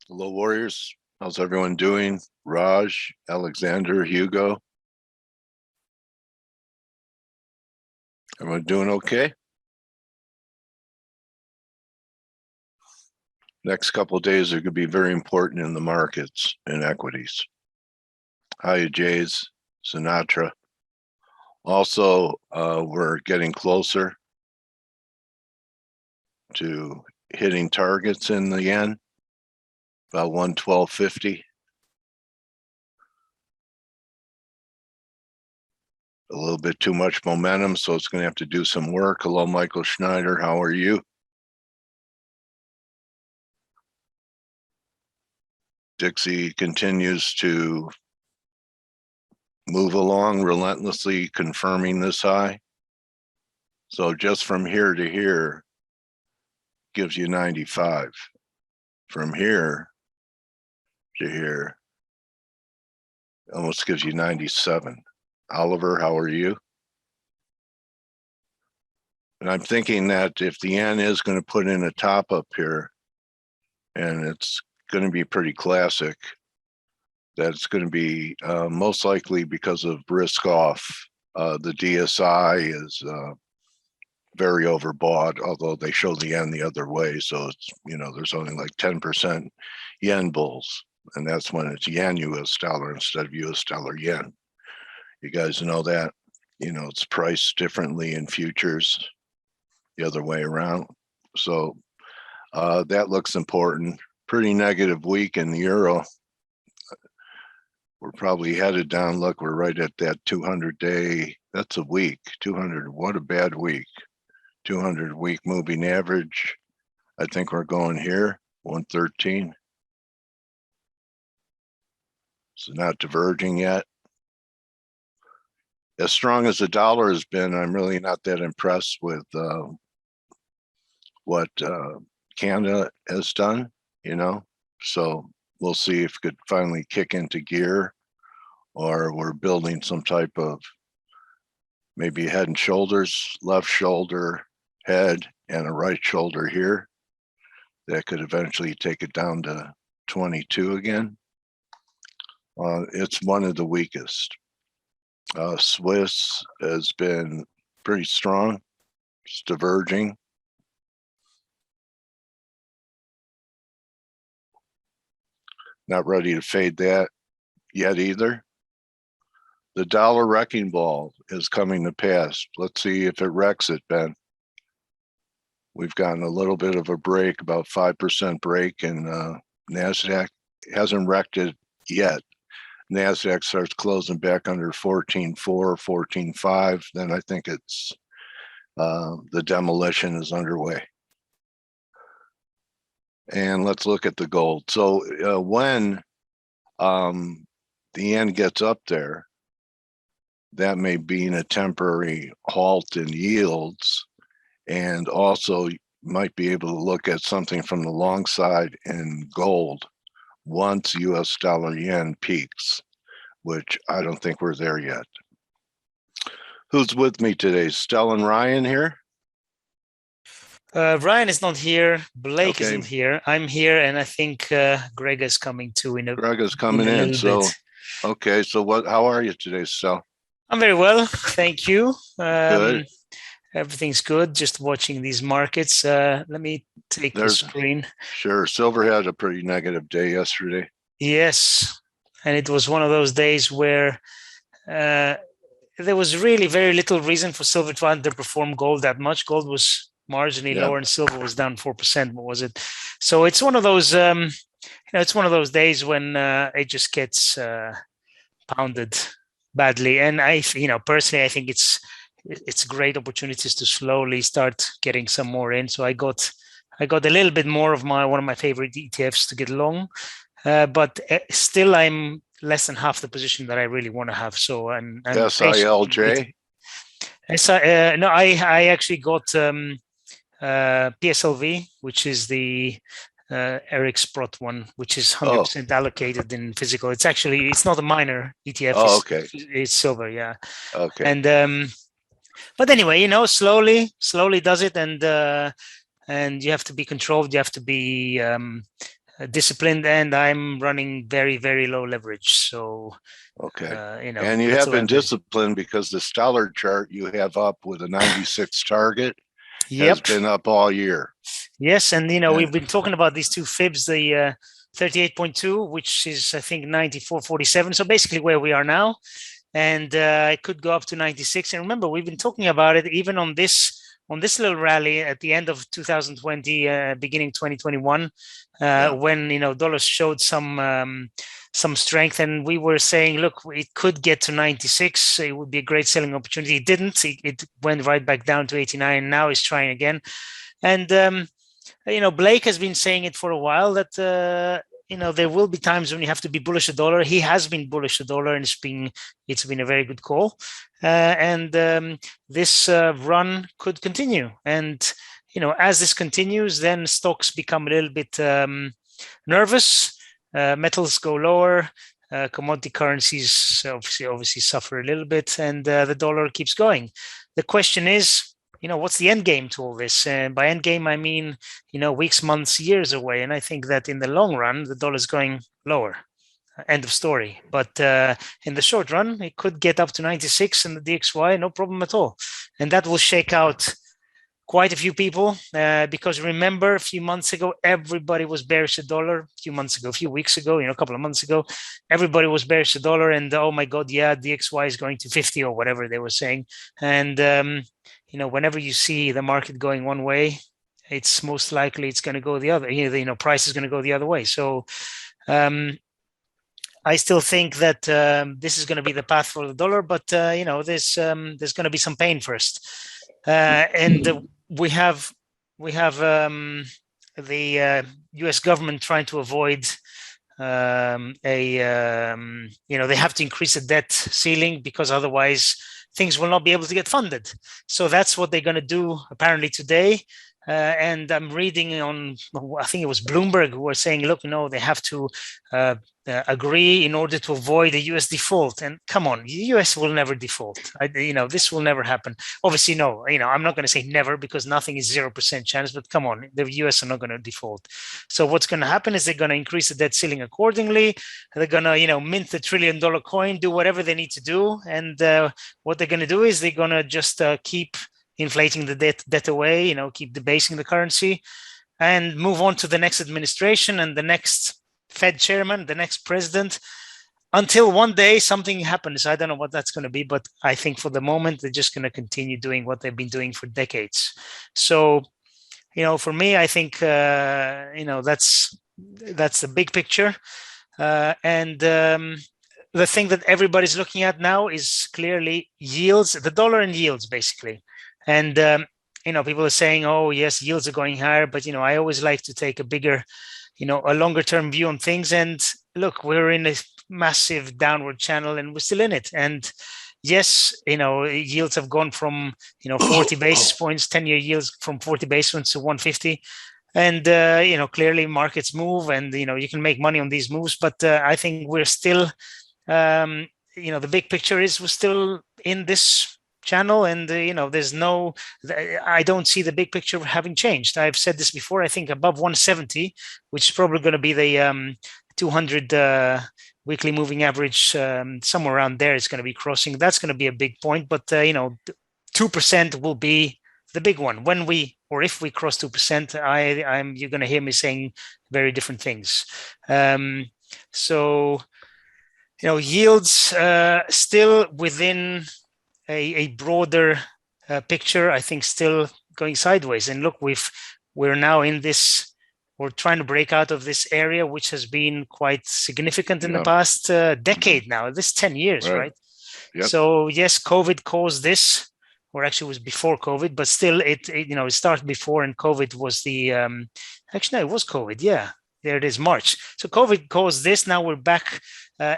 Hello, Warriors. How's everyone doing? Raj, Alexander, Hugo. Everyone doing okay? Next couple of days are going to be very important in the markets and equities. Hiya, Jays, Sinatra. Also, we're getting closer to hitting targets in the yen, about 112.50. A little bit too much momentum, so it's going to have to do some work. Hello, Michael Schneider. How are you? Dixie continues to move along relentlessly, confirming this high. So just from here to here gives you 95. From here to here almost gives you 97. Oliver, how are you? And I'm thinking that if the yen is going to put in a top up here, and it's going to be pretty classic, that it's going to be most likely because of risk off. The DSI is very overbought, although they show the yen the other way. So it's, there's only like 10% yen bulls. And that's when it's yen US dollar instead of US dollar yen. You guys know that, it's priced differently in futures, the other way around. So that looks important. Pretty negative week in the euro. We're probably headed down. Look, we're right at that 200-day. That's a week. 200. What a bad week. 200-week moving average. I think we're going here. 113. So not diverging yet. As strong as the dollar has been, I'm really not that impressed with what Canada has done, So we'll see if it could finally kick into gear, or we're building some type of maybe head and shoulders, left shoulder, head, and a right shoulder here. That could eventually take it down to 22 again. It's one of the weakest. Swiss has been pretty strong. It's diverging. Not ready to fade that yet either. The dollar wrecking ball is coming to pass. Let's see if it wrecks it, Ben. We've gotten a little bit of a break, about 5% break, and NASDAQ hasn't wrecked it yet. NASDAQ starts closing back under 14.4, 14.5, then I think it's the demolition is underway. And let's look at the gold. So when the yen gets up there, that may be in a temporary halt in yields, and also might be able to look at something from the long side in gold once US dollar yen peaks, which I don't think we're there yet. Who's with me today? Stell and Ryan here? Ryan is not here. Blake isn't here. I'm here, and I think Grega is coming too. Grega's coming in. So, okay. So how are you today, Stell? I'm very well, thank you. Good. Everything's good. Just watching these markets. Let me take the screen. Sure. Silver had a pretty negative day yesterday. Yes, and it was one of those days where there was really very little reason for silver to underperform gold that much. Gold was marginally lower and silver was down 4%. What was it? So it's one of those, it's one of those days when it just gets pounded badly. And personally, I think it's great opportunities to slowly start getting some more in. So I got a little bit more of one of my favorite ETFs to get long, but still I'm less than half the position that I really want to have. So I'm SILJ. No, I actually got PSLV, which is the Eric Sprott one, which is 100% allocated in physical. It's not a minor ETF. Oh, okay. It's silver, yeah. Okay. And but anyway, slowly does it, and you have to be controlled. You have to be disciplined, and I'm running very, very low leverage. So, Okay. you know, And you that's have the way been I'm doing. disciplined because the stellar chart you have up with a 96 target has Yep. been up all year. Yes, and you know, And we've been talking about these two fibs, the 38.2, which is I think 94.47. So basically where we are now, and it could go up to 96. And remember, we've been talking about it even on this little rally at the end of 2020, beginning 2021, when you know dollars showed some strength, and we were saying, look, it could get to 96. It would be a great selling opportunity. It didn't. It went right back down to 89. Now it's trying again, and you know, Blake has been saying it for a while that you know there will be times when you have to be bullish a dollar. He has been bullish a dollar, and it's been a very good call. And this run could continue. And you know, as this continues, then stocks become a little bit nervous. Metals go lower. Commodity currencies obviously suffer a little bit, and the dollar keeps going. The question is, you know, what's the end game to all this? And by end game, I mean, you know, weeks, months, years away. And I think that in the long run, the dollar is going lower. End of story. But in the short run, it could get up to 96 in the DXY, no problem at all. And that will shake out quite a few people because remember, a few months ago, everybody was bearish the dollar. A few weeks ago, you know, a couple of months ago, everybody was bearish the dollar, and oh my God, yeah, DXY is going to 50 or whatever they were saying. And you know, whenever you see the market going one way, it's most likely it's going to go the other. You know, price is going to go the other way. So I still think that this is going to be the path for the dollar, but you know, there's going to be some pain first, and we have the U.S. government trying to avoid you know, they have to increase the debt ceiling because otherwise things will not be able to get funded. So that's what they're going to do apparently today. And I'm reading on, I think it was Bloomberg, who were saying, look, you know, they have to agree in order to avoid a US default. And come on, the US will never default. You know, this will never happen. Obviously, no, you know, I'm not going to say never because nothing is 0% chance, but come on, the US are not going to default. So what's going to happen is they're going to increase the debt ceiling accordingly. They're going to, you know, mint the $1 trillion coin, do whatever they need to do. And what they're going to do is they're going to just keep inflating the debt away, you know, keep debasing the currency and move on to the next administration and the next Fed chairman, the next president, until one day something happens. I don't know what that's going to be, but I think for the moment, they're just going to continue doing what they've been doing for decades. So, you know, for me, I think, you know, that's the big picture. And the thing that everybody's looking at now is clearly yields, the dollar and yields, basically. And, you know, people are saying, oh, yes, yields are going higher. But, you know, I always like to take a bigger, you know, a longer term view on things. And look, we're in a massive downward channel and we're still in it. And yes, you know, yields have gone from, you know, 40 basis points, 10-year yields from 40 basis points to 150. And, you know, clearly markets move and, you know, you can make money on these moves. But I think we're still, you know, the big picture is we're still in this channel, and you know, I don't see the big picture having changed. I've said this before. I think above 170, which is probably going to be the 200 weekly moving average, somewhere around there, is going to be crossing. That's going to be a big point. But you know, 2% will be the big one when we, or if we cross 2%. You're going to hear me saying very different things. So, you know, yields still within a broader picture, I think, still going sideways. And look, we're now in this, we're trying to break out of this area, which has been quite significant in the past decade now, this 10 years, right? Yep. So yes, COVID caused this, or actually it was before COVID, but still it you know, it started before, and COVID was the, actually, no, it was COVID. Yeah, there it is, March. So COVID caused this. Now we're back.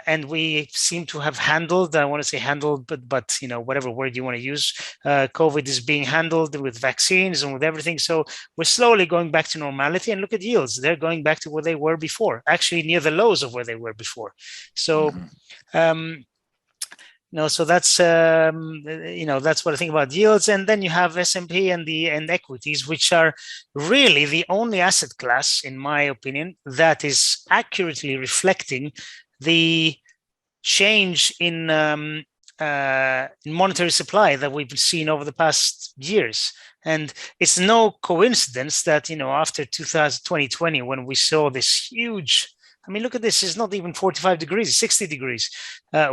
And we seem to have handled, I want to say handled, but you know, whatever word you want to use, COVID is being handled with vaccines and with everything. So we're slowly going back to normality. And look at yields; they're going back to where they were before, actually near the lows of where they were before. So now So that's that's what I think about yields. And then you have S&P and equities, which are really the only asset class, in my opinion, that is accurately reflecting the change in monetary supply that we've seen over the past years. And it's no coincidence that, after 2020, when we saw this huge, I mean, look at this, it's not even 45 degrees, 60 degrees.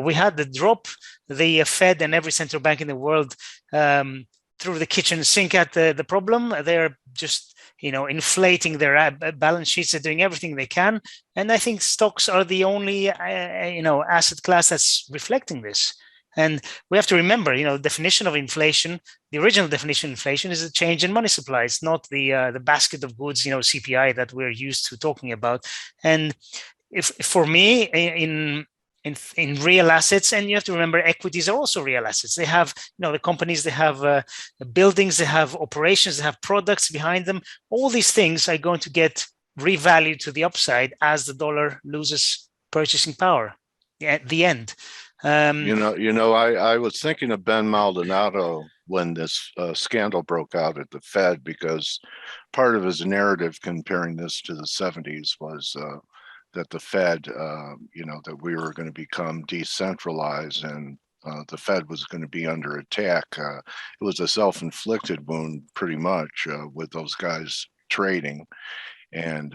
We had the drop, the Fed and every central bank in the world threw the kitchen sink at the problem. They're just, inflating their balance sheets. They're doing everything they can. And I think stocks are the only, asset class that's reflecting this. And we have to remember, definition of inflation, the original definition of inflation is a change in money supply. It's not the basket of goods, CPI that we're used to talking about. And if for me, in real assets, and you have to remember equities are also real assets. They have, the companies, they have buildings, they have operations, they have products behind them. All these things are going to get revalued to the upside as the dollar loses purchasing power at the end. I was thinking of Ben Maldonado when this scandal broke out at the Fed, because part of his narrative comparing this to the 70s was that the Fed, that we were going to become decentralized and the Fed was going to be under attack. It was a self-inflicted wound, pretty much, with those guys trading. And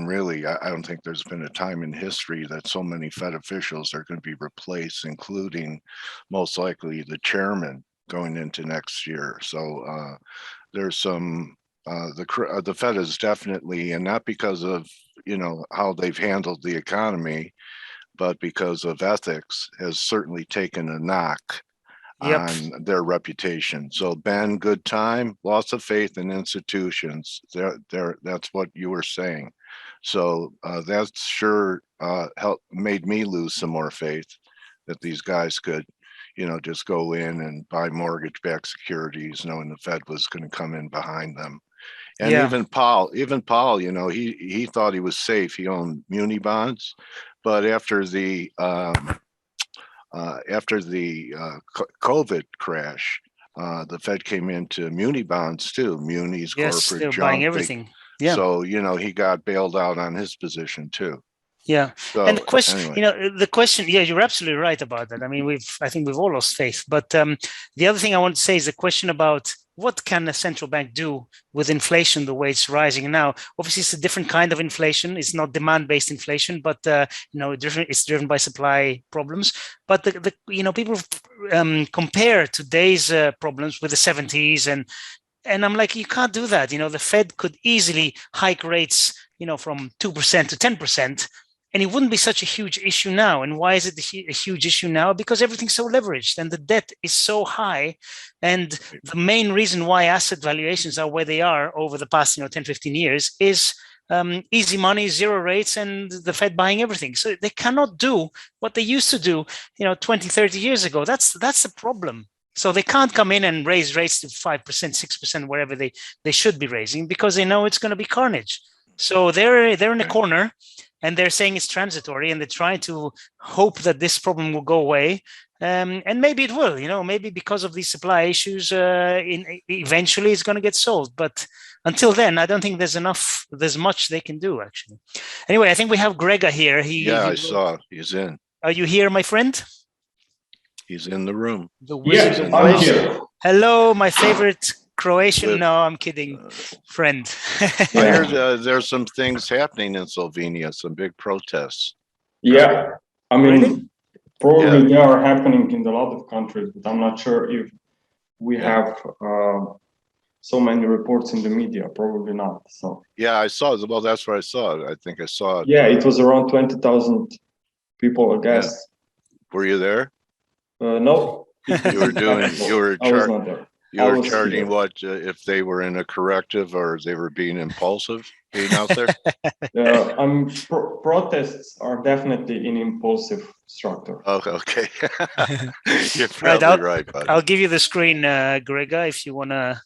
really, I don't think there's been a time in history that so many Fed officials are going to be replaced, including most likely the chairman going into next year. So there's some, the Fed is definitely, and not because of, how they've handled the economy, but because of ethics, has certainly taken a knock on their reputation. So Ben, good time, loss of faith in institutions. That's what you were saying. So that's sure made me lose some more faith that these guys could, just go in and buy mortgage-backed securities, knowing the Fed was going to come in behind them. And even Paul, he thought he was safe. He owned muni bonds, but after the COVID crash, the Fed came into muni bonds too, munis, corporate they're junk, buying everything. So, he got bailed out on his position too. Yeah. So, and the question, anyway. the question, you're absolutely right about that. I mean, I think we've all lost faith. But the other thing I want to say is the question about what can a central bank do with inflation the way it's rising now. Obviously, it's a different kind of inflation. It's not demand-based inflation, but it's driven by supply problems. But people compare today's problems with the 70s, and I'm like, you can't do that. The Fed could easily hike rates, from 2% to 10%. And it wouldn't be such a huge issue now. And why is it a huge issue now? Because everything's so leveraged and the debt is so high. And the main reason why asset valuations are where they are over the past 10, 15 years is easy money, zero rates, and the Fed buying everything. So they cannot do what they used to do 20, 30 years ago. That's the problem. So they can't come in and raise rates to 5%, 6%, wherever they should be raising, because they know it's going to be carnage. So they're in a corner. And they're saying it's transitory, and they're trying to hope that this problem will go away. And maybe it will, maybe because of these supply issues, eventually it's going to get solved. But until then, I don't think there's much they can do, actually. Anyway, I think we have Grega here. I saw he's in. Are you here, my friend? He's in the room. Yes, I'm here. Hello, my favorite Croatian. No, I'm kidding, friend. I heard there's some things happening in Slovenia, some big protests. Yeah, I mean, probably they are happening in a lot of countries, but I'm not sure if we have so many reports in the media. Probably not. So I saw. Well, that's what I saw. I think I saw it. Yeah, it was around 20,000 people, I guess. Yeah. Were you there? No. You were doing. I was not there. You were charting what if they were in a corrective or they were being impulsive being out there? Protests are definitely an impulsive structure. Okay. You're probably right, buddy. I'll give you the screen, Grega, if you want to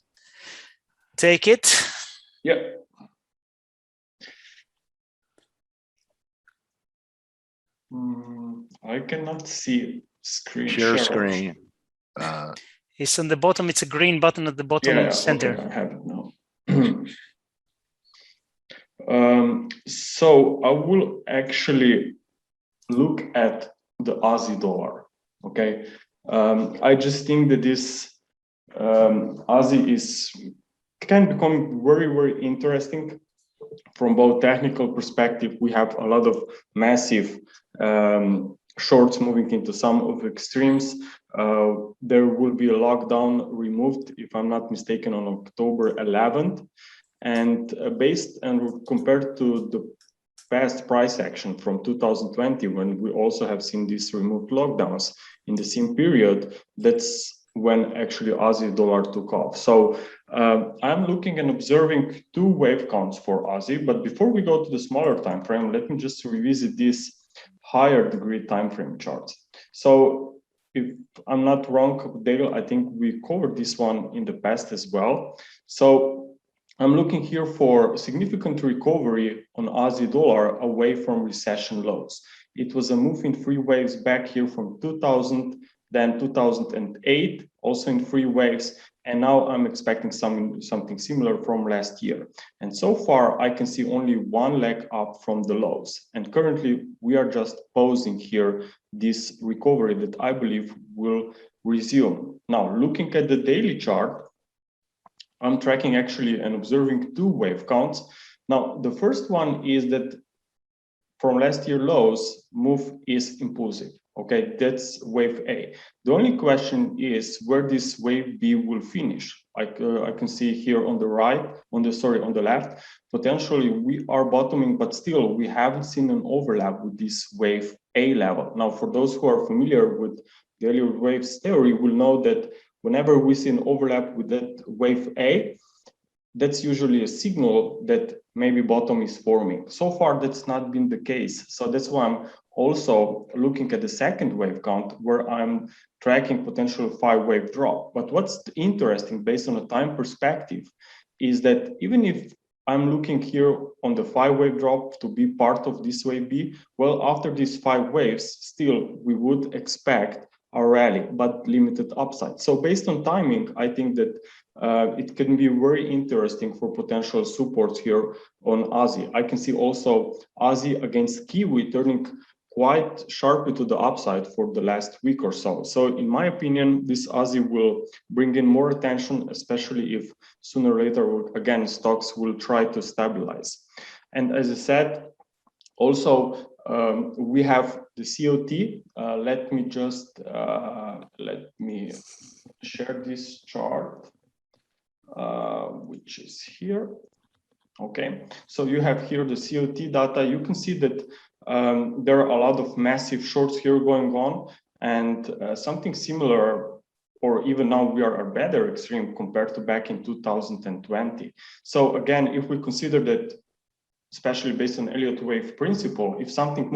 take it. Yeah. I cannot see Share screen. It's on the bottom. It's a green button at the bottom center. Okay, I have it now. So I will actually look at the Aussie dollar. Okay, I just think that this Aussie can become very, very interesting from both technical perspective. We have a lot of massive shorts moving into some of the extremes. There will be a lockdown removed, if I'm not mistaken, on October 11th. And based and compared to the past price action from 2020, when we also have seen these removed lockdowns in the same period, that's when actually Aussie dollar took off. So I'm looking and observing two wave counts for Aussie. But before we go to the smaller time frame, let me just revisit these higher degree time frame charts. So if I'm not wrong, Dale, I think we covered this one in the past as well. So I'm looking here for significant recovery on Aussie dollar away from recession lows. It was a move in three waves back here from 2000, then 2008, also in three waves. And now I'm expecting something similar from last year. And so far, I can see only one leg up from the lows. And currently, we are just pausing here this recovery that I believe will resume. Now, looking at the daily chart, I'm tracking actually and observing two wave counts. Now, the first one is that from last year lows, move is impulsive. Okay, that's wave A. The only question is where this wave B will finish. I can see here on the right, on the left, potentially we are bottoming, but still we haven't seen an overlap with this wave A level. Now, for those who are familiar with the Elliott waves theory, will know that whenever we see an overlap with that wave A, that's usually a signal that maybe bottom is forming. So far, that's not been the case. So that's why I'm also looking at the second wave count, where I'm tracking potential 5-wave drop. But what's interesting based on a time perspective is that even if I'm looking here on the 5-wave drop to be part of this wave B, well, after these 5 waves, still we would expect a rally, but limited upside. So based on timing, I think that it can be very interesting for potential supports here on Aussie. I can see also Aussie against Kiwi turning quite sharply to the upside for the last week or so. So in my opinion, this Aussie will bring in more attention, especially if sooner or later, again, stocks will try to stabilize. And as I said, also, we have the COT. Let me share this chart, which is here. Okay, so you have here the COT data. You can see that there are a lot of massive shorts here going on, and something similar, or even now we are a better extreme compared to back in 2020. So again, if we consider that, especially based on Elliott wave principle, if something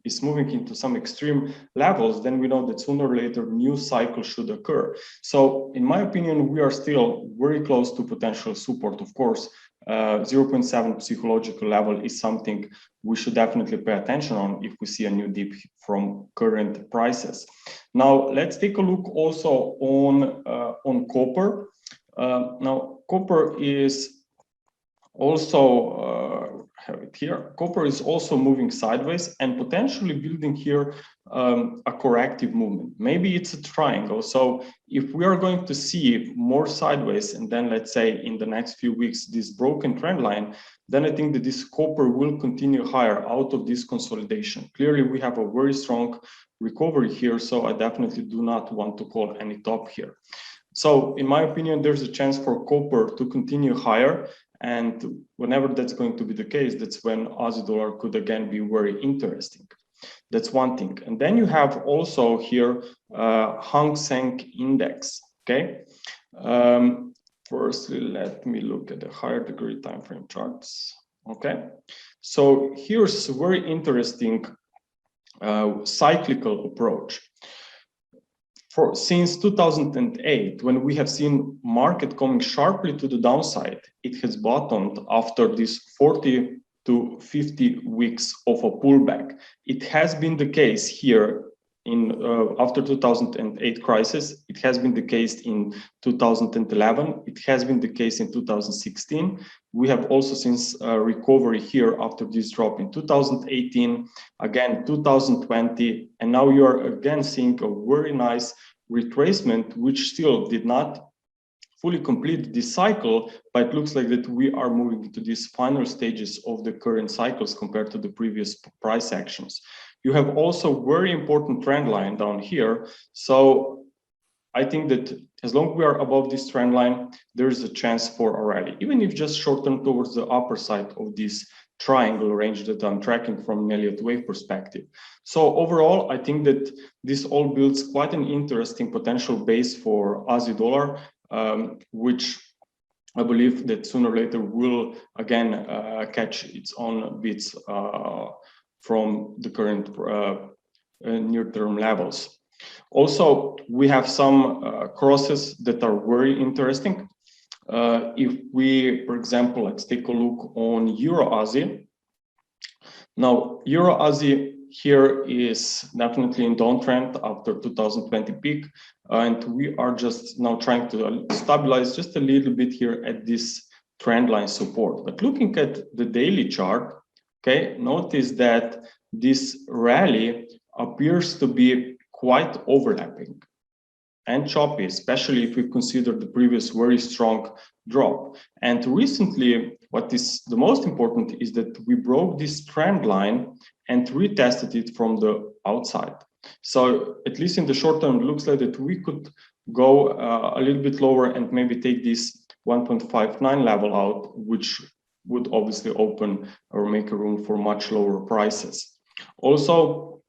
is moving into some extreme levels, then we know that sooner or later new cycle should occur. So in my opinion, we are still very close to potential support. Of course, 0.7 psychological level is something we should definitely pay attention on if we see a new dip from current prices. Now, let's take a look also on copper. Now, copper is also have it here. Copper is also moving sideways and potentially building here a corrective movement. Maybe it's a triangle. So if we are going to see more sideways, and then let's say in the next few weeks, this broken trend line, then I think that this copper will continue higher out of this consolidation. Clearly, we have a very strong recovery here. So I definitely do not want to call any top here. So in my opinion, there's a chance for copper to continue higher. And whenever that's going to be the case, that's when Aussie dollar could again be very interesting. That's one thing. And then you have also here Hang Seng Index. Okay. Firstly, let me look at the higher degree time frame charts. Okay. So here's a very interesting cyclical approach. Since 2008, when we have seen market coming sharply to the downside, it has bottomed after this 40 to 50 weeks of a pullback. It has been the case here after 2008 crisis. It has been the case in 2011. It has been the case in 2016. We have also since recovery here after this drop in 2018, again 2020, and now you are again seeing a very nice retracement, which still did not fully complete this cycle, but it looks like that we are moving into these final stages of the current cycles compared to the previous price actions. You have also very important trend line down here. So I think that as long as we are above this trend line, there is a chance for a rally, even if just short term towards the upper side of this triangle range that I'm tracking from an Elliott wave perspective. So overall, I think that this all builds quite an interesting potential base for Aussie dollar, which I believe that sooner or later will again catch its own beats from the current near-term levels. Also, we have some crosses that are very interesting. If we, for example, let's take a look on Euro-Aussie. Now, Euro-Aussie here is definitely in downtrend after 2020 peak, and we are just now trying to stabilize just a little bit here at this trend line support. But looking at the daily chart, okay, notice that this rally appears to be quite overlapping and choppy, especially if we consider the previous very strong drop. And recently, what is the most important is that we broke this trend line and retested it from the outside. So at least in the short term, it looks like that we could go a little bit lower and maybe take this 1.59 level out, which would obviously open or make a room for much lower prices. Also,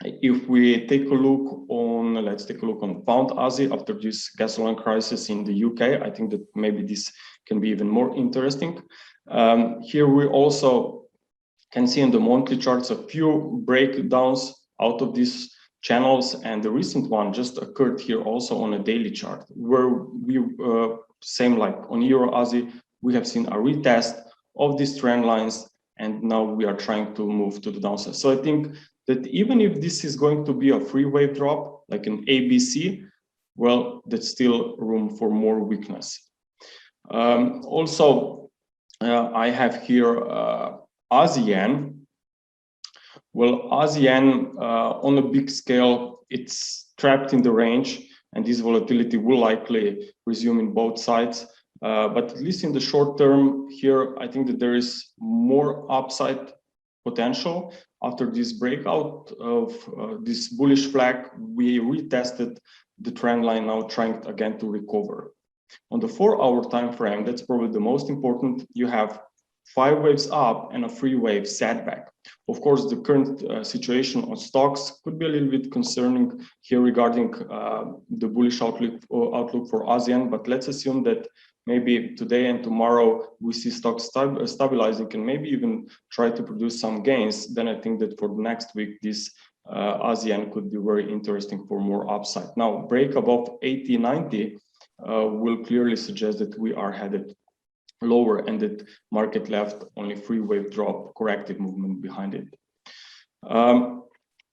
if we take a look on, let's take a look on pound Aussie after this gasoline crisis in the UK, I think that maybe this can be even more interesting. Here we also can see in the monthly charts a few breakdowns out of these channels, and the recent one just occurred here also on a daily chart, where we, same like on Euro Aussie, we have seen a retest of these trend lines, and now we are trying to move to the downside. So I think that even if this is going to be a free wave drop, like an ABC, well, there's still room for more weakness. Also, I have here Aussie yen. Well, Aussie yen on a big scale, it's trapped in the range, and this volatility will likely resume in both sides. But at least in the short term here, I think that there is more upside potential. After this breakout of this bullish flag, we retested the trend line, now trying again to recover. On the 4-hour time frame, that's probably the most important. You have 5 waves up and a 3-wave setback. Of course, the current situation on stocks could be a little bit concerning here regarding the bullish outlook for ASEAN, but let's assume that maybe today and tomorrow we see stocks stabilizing and maybe even try to produce some gains. Then I think that for the next week, this ASEAN could be very interesting for more upside. Now, break above 80-90 will clearly suggest that we are headed lower and that market left only 3-wave drop corrective movement behind it.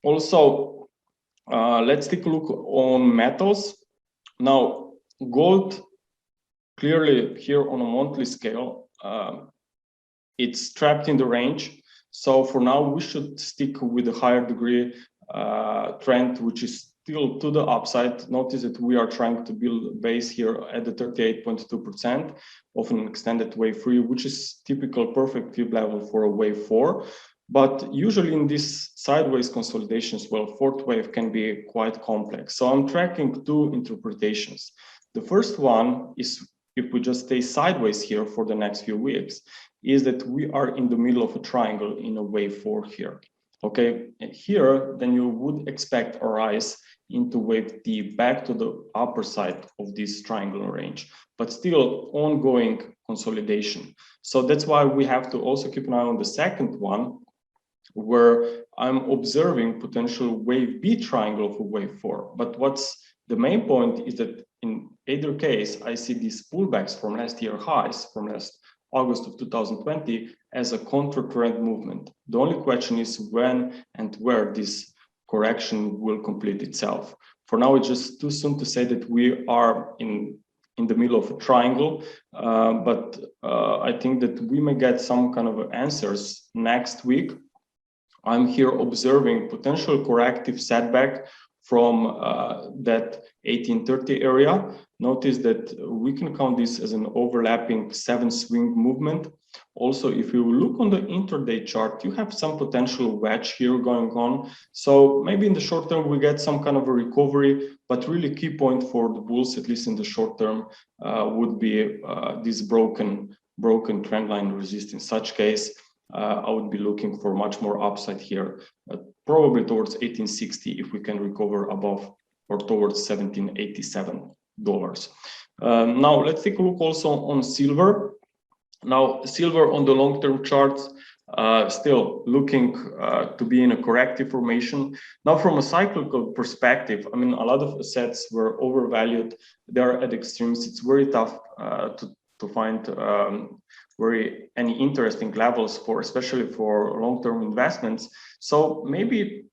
Also, let's take a look on metals. Now, gold, clearly here on a monthly scale, it's trapped in the range. So for now, we should stick with a higher degree trend, which is still to the upside. Notice that we are trying to build a base here at the 38.2% of an extended wave 3, which is typical perfect fib level for a wave 4. But usually in these sideways consolidations, well, 4th wave can be quite complex. So I'm tracking 2 interpretations. The first one is, if we just stay sideways here for the next few weeks, is that we are in the middle of a triangle in a wave 4 here. Okay, and here, then you would expect a rise into wave D back to the upper side of this triangular range, but still ongoing consolidation. So that's why we have to also keep an eye on the second one, where I'm observing potential wave B triangle for wave 4. But what's the main point is that in either case, I see these pullbacks from last year highs, from last August of 2020, as a counter trend movement. The only question is when and where this correction will complete itself. For now, it's just too soon to say that we are in the middle of a triangle, but I think that we may get some kind of answers next week. I'm here observing potential corrective setback from that 1830 area. Notice that we can count this as an overlapping 7 swing movement. Also, if you look on the intraday chart, you have some potential wedge here going on. So maybe in the short term, we get some kind of a recovery, but really key point for the bulls, at least in the short term, would be this broken trend line resistance. In such case, I would be looking for much more upside here, probably towards 1860 if we can recover above or towards $1787. Now let's take a look also on silver. Now silver on the long-term charts still looking to be in a corrective formation. Now from a cyclical perspective, I mean, a lot of assets were overvalued. They are at extremes. It's very tough to find any interesting levels for, especially for long-term investments. So maybe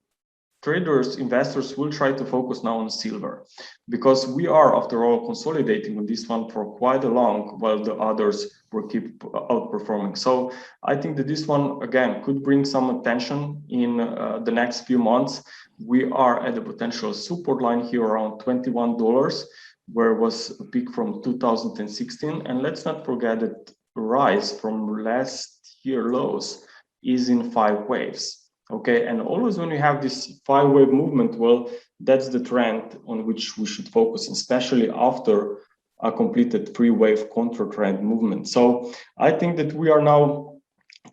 traders, investors will try to focus now on silver, because we are, after all, consolidating on this one for quite a long, while the others will keep outperforming. So I think that this one, again, could bring some attention in the next few months. We are at a potential support line here around $21, where was a peak from 2016. And let's not forget that rise from last year lows is in 5 waves. Okay, and always when you have this 5-wave movement, well, that's the trend on which we should focus, especially after a completed 3-wave contra-trend movement. So I think that we are now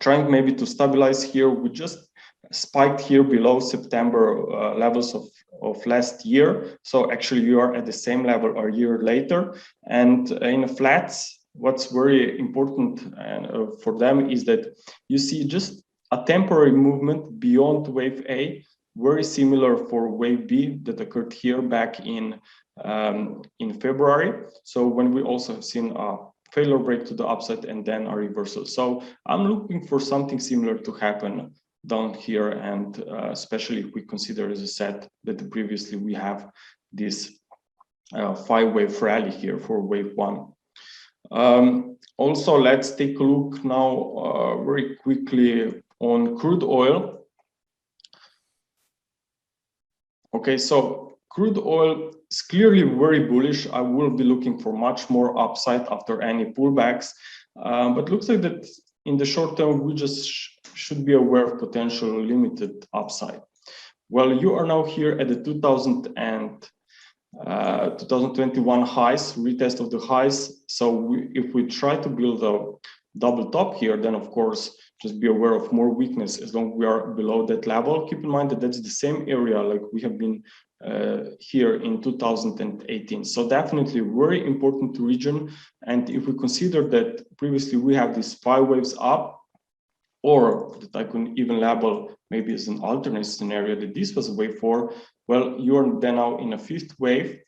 trying maybe to stabilize here. We just spiked here below September levels of last year. So actually you are at the same level a year later. And in a flats, what's very important for them is that you see just a temporary movement beyond wave A, very similar for wave B that occurred here back in February. So when we also have seen a failure break to the upside and then a reversal. So I'm looking for something similar to happen down here, and especially if we consider, as I said, that previously we have this 5-wave rally here for wave 1. Also, let's take a look now very quickly on crude oil. Okay, so crude oil is clearly very bullish. I will be looking for much more upside after any pullbacks, but looks like that in the short term, we just should be aware of potential limited upside. Well, you are now here at the 2021 highs, retest of the highs. So if we try to build a double top here, then of course, just be aware of more weakness as long as we are below that level. Keep in mind that that's the same area like we have been here in 2018. So definitely very important region. And if we consider that previously we have these 5 waves up, or that I can even label maybe as an alternate scenario that this was wave 4, well, you are then now in a 5th wave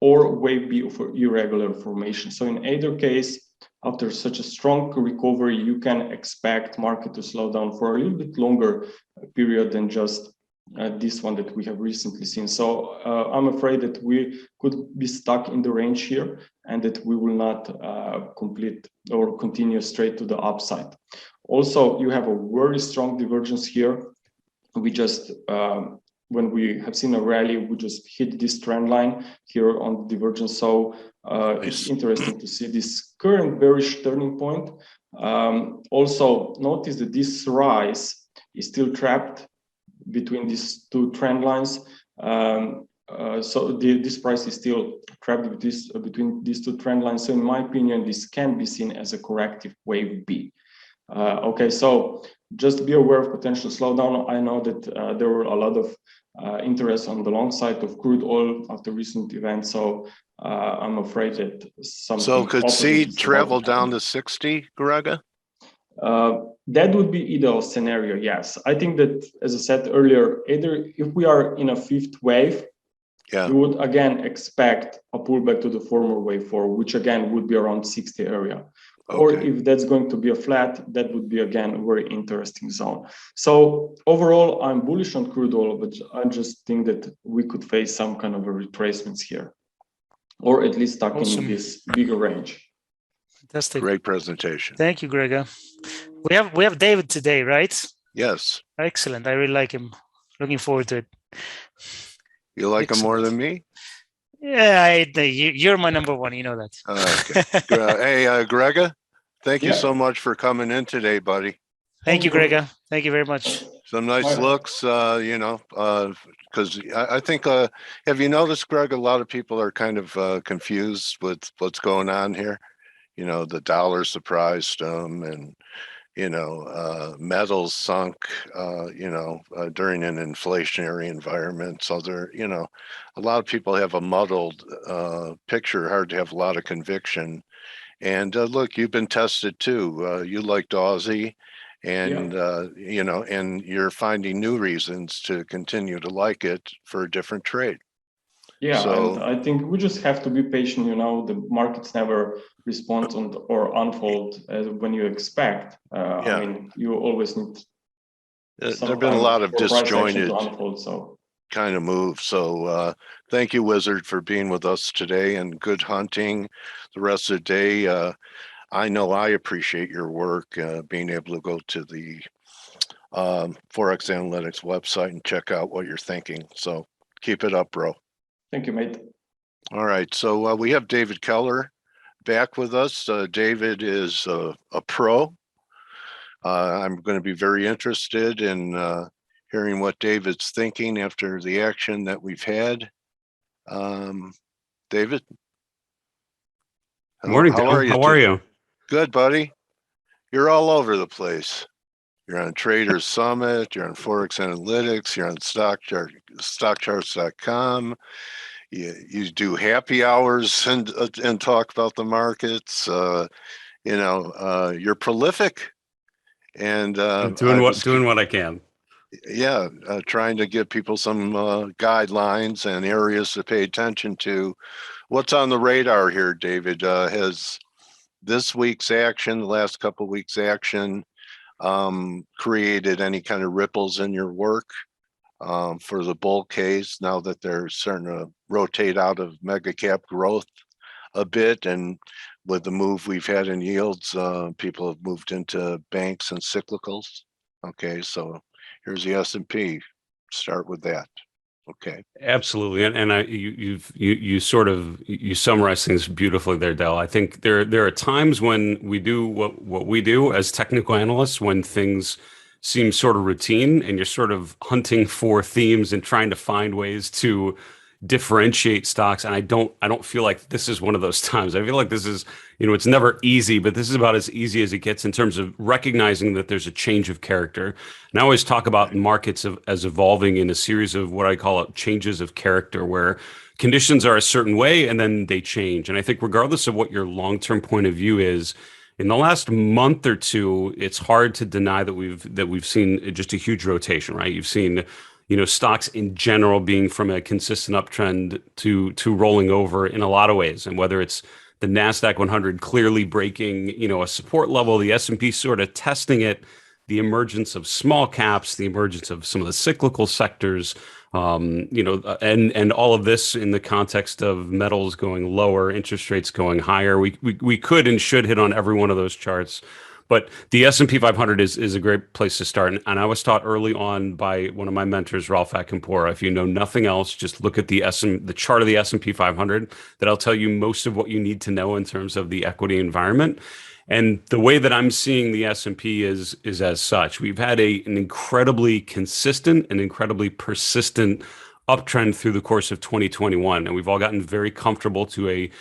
or wave B of irregular formation. So in either case, after such a strong recovery, you can expect market to slow down for a little bit longer period than just this one that we have recently seen. So I'm afraid that we could be stuck in the range here and that we will not complete or continue straight to the upside. Also, you have a very strong divergence here. We just, when we have seen a rally, we just hit this trend line here on the divergence. So it's interesting to see this current bearish turning point. Also, notice that this rise is still trapped between these 2 trend lines. So this price is still trapped with this, between these 2 trend lines. So in my opinion, this can be seen as a corrective wave B. Okay, so just be aware of potential slowdown. I know that there were a lot of interest on the long side of crude oil after recent events. So I'm afraid that something. So could seed travel down to 60, Grega? That would be ideal scenario, yes. I think that, as I said earlier, either if we are in a 5th wave, you would again expect a pullback to the former wave 4, which again would be around 60 area. Or Okay. if that's going to be a flat, that would be, again, a very interesting zone. So overall, I'm bullish on crude oil, but I just think that we could face some kind of a retracements here, or at least stuck in this bigger range. Fantastic. Great presentation. Thank you, Grega. We have David today, right? Yes. Excellent. I really like him. Looking forward to it. You like him more than me? Yeah, you're my number one. You know that. Okay. Hey, Grega, thank you so much for coming in today, buddy. Thank you, Grega. Thank you very much. Some nice looks, because I think, have you noticed, Greg, a lot of people are kind of confused with what's going on here. You know, the dollar surprised them, and, metals sunk, during an inflationary environment. So there, a lot of people have a muddled picture, hard to have a lot of conviction. And look, you've been tested too. You liked Aussie, and and you're finding new reasons to continue to like it for a different trade. Yeah, so, and I think we just have to be patient. The markets never respond or unfold as when you expect. I mean, you always need. There've been a lot of disjointed so kind of moves. So thank you, Wizard, for being with us today, and good hunting the rest of the day. I know I appreciate your work, being able to go to the ForexAnalytix website and check out what you're thinking. So keep it up, bro. Thank you, mate. All right. So we have David Keller back with us. David is a pro. I'm going to be very interested in hearing what David's thinking after the action that we've had. David? Good morning, Dale. How are you? Good, buddy. You're all over the place. You're on Traders Summit, you're on ForexAnalytix, you're on stockcharts.com. You do happy hours and talk about the markets. You're prolific. And doing what I can. Yeah, trying to give people some guidelines and areas to pay attention to. What's on the radar here, David? Has this week's action, the last couple of weeks' action, created any kind of ripples in your work for the bull case now that they're starting to rotate out of mega cap growth a bit? And with the move we've had in yields, people have moved into banks and cyclicals. Okay, so here's the S&P. Start with that. Okay. Absolutely, and you summarize things beautifully there, Dale. I think there are times when we do what we do as technical analysts, when things seem sort of routine, and you're sort of hunting for themes and trying to find ways to differentiate stocks. And I don't feel like this is one of those times. I feel like this is, it's never easy, but this is about as easy as it gets in terms of recognizing that there's a change of character. And I always talk about markets as evolving in a series of what I call changes of character, where conditions are a certain way and then they change. And I think regardless of what your long-term point of view is, in the last month or two, it's hard to deny that we've seen just a huge rotation, right? You've seen stocks in general being from a consistent uptrend to rolling over in a lot of ways. And whether it's the NASDAQ 100 clearly breaking, a support level, the S&P sort of testing it, the emergence of small caps, the emergence of some of the cyclical sectors, and all of this in the context of metals going lower, interest rates going higher. We could and should hit on every one of those charts. But the S&P 500 is a great place to start. And I was taught early on by one of my mentors, Ralph Atkimpora, if you know nothing else, just look at the chart of the S&P 500. That'll tell you most of what you need to know in terms of the equity environment. And the way that I'm seeing the S&P is as such. We've had an incredibly consistent and incredibly persistent uptrend through the course of 2021. And we've all gotten very comfortable to an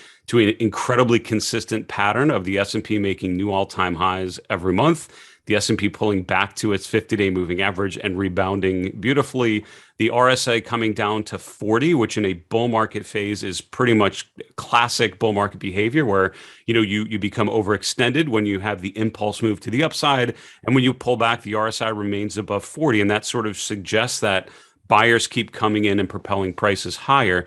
incredibly consistent pattern of the S&P making new all-time highs every month, the S&P pulling back to its 50-day moving average and rebounding beautifully, the RSI coming down to 40, which in a bull market phase is pretty much classic bull market behavior, where you become overextended when you have the impulse move to the upside, and when you pull back, the RSI remains above 40, and that sort of suggests that buyers keep coming in and propelling prices higher.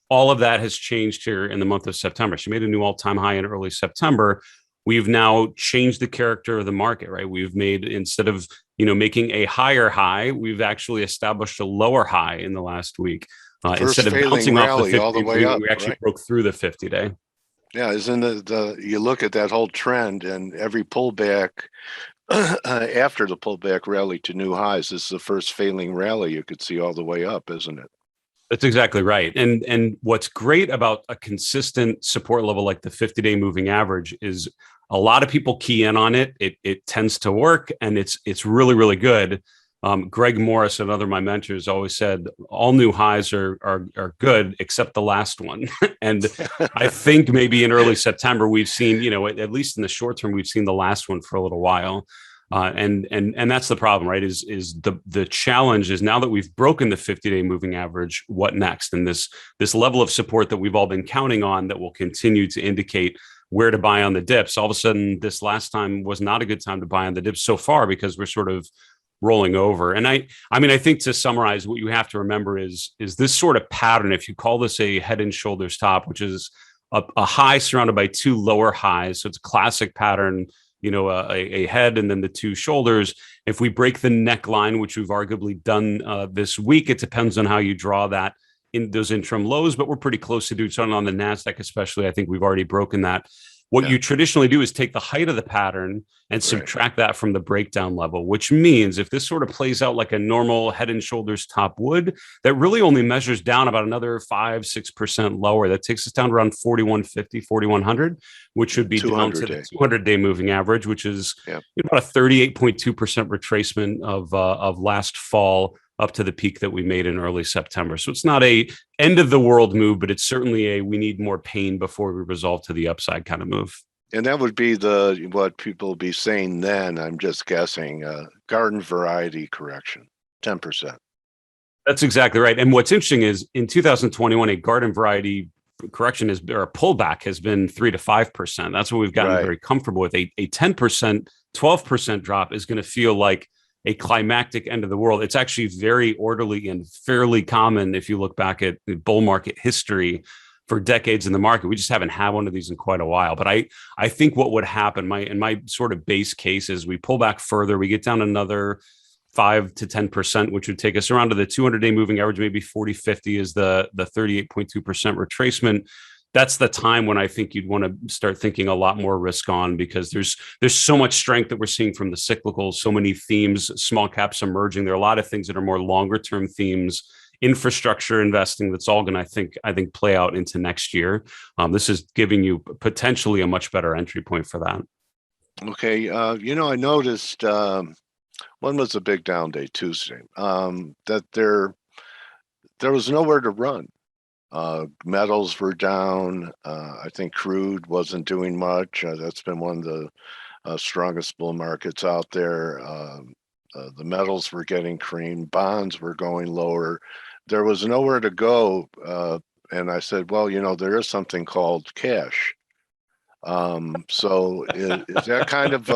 All of that has changed here in the month of September. She made a new all-time high in early September. we've now changed the character of the market, right? We've made, instead of, making a higher high, we've actually established a lower high in the last week. Instead of bouncing off the 50, all the way up, we actually right? broke through the 50-day. Yeah, isn't you look at that whole trend, and every pullback after the pullback rally to new highs, this is the first failing rally you could see all the way up, isn't it? That's exactly right. And what's great about a consistent support level like the 50-day moving average is a lot of people key in on it. It tends to work, and it's really, really good. Greg Morris, another of my mentors, always said all new highs are good except the last one. And I think maybe in early September we've seen, at least in the short term, we've seen the last one for a little while. And that's the problem, right? Is the challenge is, now that we've broken the 50-day moving average, what next? And this level of support that we've all been counting on, that will continue to indicate where to buy on the dips. All of a sudden, this last time was not a good time to buy on the dips so far, because we're sort of rolling over. And I think, to summarize, what you have to remember is this sort of pattern. If you call this a head and shoulders top, which is a high surrounded by two lower highs, so it's a classic pattern. A head and then the two shoulders. If we break the neckline, which we've arguably done this week, it depends on how you draw that in those interim lows, but we're pretty close to doing something on the NASDAQ, especially. I think we've already broken that. What you traditionally do is take the height of the pattern and subtract that from the breakdown level, which means if this sort of plays out like a normal head and shoulders top would, that really only measures down about another 5-6% lower. That takes us down to around 4150, 4100, which should be down to the 200-day moving average, which is about a 38.2% retracement of last fall up to the peak that we made in early September. So it's not a end of the world move, but it's certainly we need more pain before we resolve to the upside kind of move. And that would be what people will be saying then, I'm just guessing, garden variety correction, 10%. That's exactly right. And what's interesting is, in 2021, a garden variety correction or a pullback has been 3 to 5%. That's what we've gotten very comfortable with. A 10%, 12% drop is going to feel like a climactic end of the world. It's actually very orderly and fairly common if you look back at the bull market history for decades in the market. We just haven't had one of these in quite a while. But I think what would happen, in my sort of base case, is we pull back further, we get down another 5 to 10%, which would take us around to the 200-day moving average. Maybe 40-50 is the 38.2% retracement. That's the time when I think you'd want to start thinking a lot more risk on, because there's so much strength that we're seeing from the cyclicals, so many themes, small caps emerging. There are a lot of things that are more longer term themes, infrastructure investing, that's all going to, I think play out into next year. This is giving you potentially a much better entry point for that. Okay. I noticed, when was the big down day? Tuesday, that there was nowhere to run. Metals were down. I think crude wasn't doing much. That's been one of the strongest bull markets out there. The metals were getting creamed. Bonds were going lower. There was nowhere to go. And I said, well, there is something called cash. So is that kind of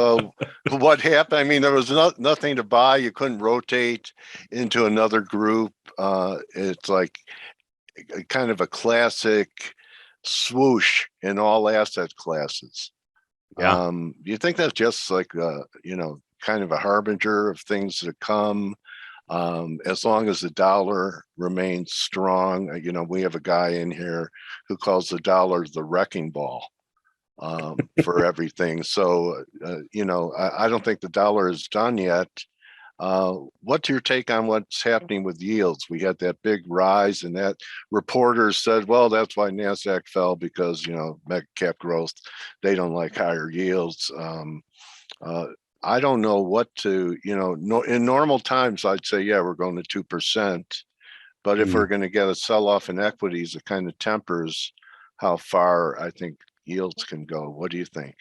what happened? I mean, there was nothing to buy. You couldn't rotate into another group. It's like kind of a classic swoosh in all asset classes. Do you think that's just like kind of a harbinger of things to come? As long as the dollar remains strong, we have a guy in here who calls the dollar the wrecking ball for everything. So I don't think the dollar is done yet. What's your take on what's happening with yields? We had that big rise, and that reporters said, well, that's why NASDAQ fell, because, mega cap growth, they don't like higher yields. I don't know what to, in normal times, I'd say, yeah, we're going to 2%. But if we're going to get a sell off in equities, it kind of tempers how far I think yields can go. What do you think?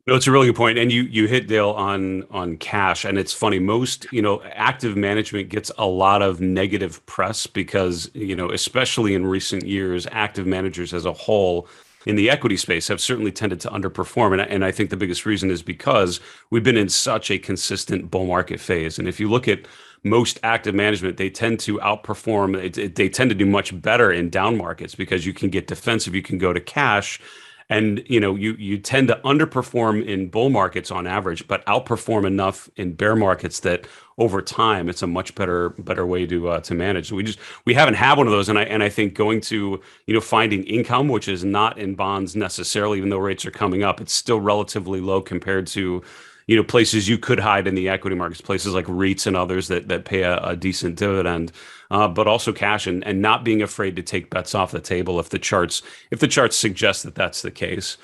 No, it's a really good point. And you hit, Dale, on cash. And it's funny, most, active management gets a lot of negative press because, especially in recent years, active managers as a whole in the equity space have certainly tended to underperform. And I think the biggest reason is because we've been in such a consistent bull market phase. And if you look at most active management, they tend to outperform. They tend to do much better in down markets because you can get defensive, you can go to cash. And you tend to underperform in bull markets on average, but outperform enough in bear markets that over time it's a much better way to manage. We haven't had one of those, and I think going to finding income, which is not in bonds necessarily, even though rates are coming up, it's still relatively low compared to places you could hide in the equity markets, places like REITs and others that pay a decent dividend, but also cash, and not being afraid to take bets off the table if the charts suggest that that's the case.